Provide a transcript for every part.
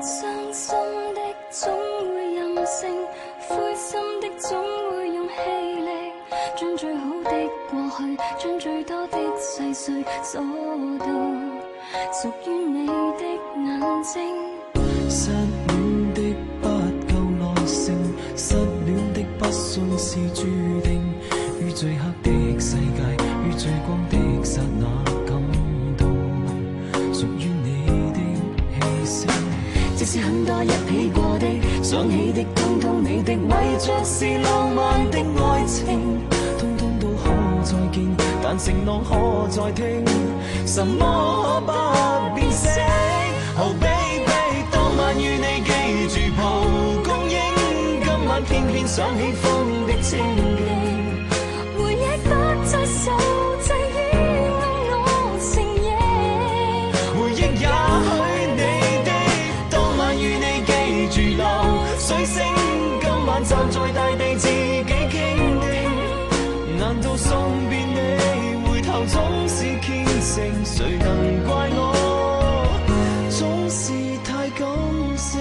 傷心的總會任性，灰心的總會用氣力，將最好的過去，將最多的細碎鎖到屬於你的眼睛。失戀的不夠耐性，失戀的不信是注定，於最黑的世界，於最光的剎那感到屬於你的氣息。即使很多一起過的，想起的通通你的，為着是浪漫的愛情，通通都可再見，但承諾可再聽，什麼不變色。Oh baby， 當晚與你記住蒲公英，今晚偏偏想起風的清勁，回憶不再受制於我承認，回憶也許你的，當晚與你記住流水聲，今晚站在大地自己傾聽，難道送別你，回頭總是虔誠，誰能怪我總是太感性。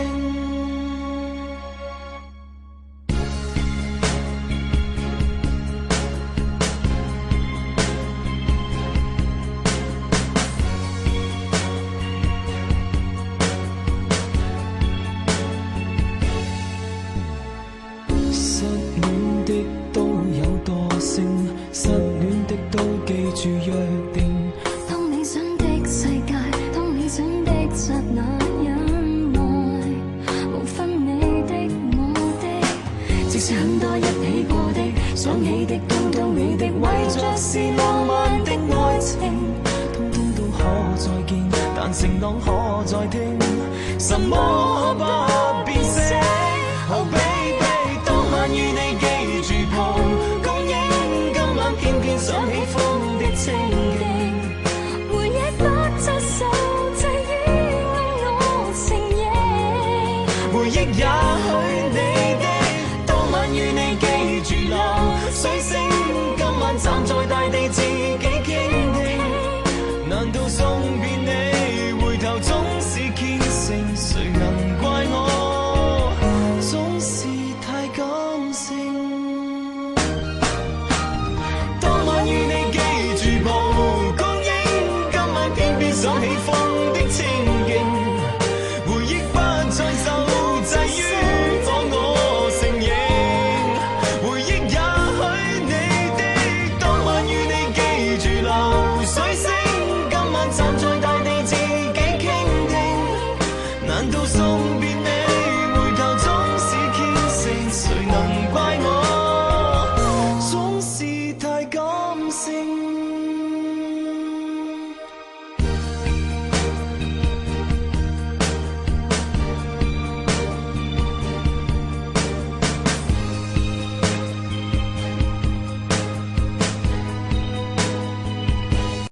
失戀的都有惰性，失戀的都記住約定，當理想的世界，當理想的剎那，忍耐無分你的我的，即使很多一起過的，想起的通通你的，為着是浪漫的愛情，通通都可再見，但承諾可再聽，什麼不變色。Oh baby， 當晚與你記住蒲公英，今晚偏偏想起風的清勁，回憶不再受制於我承認，回憶也許你的，當晚與你記住流水聲，今晚站在大地自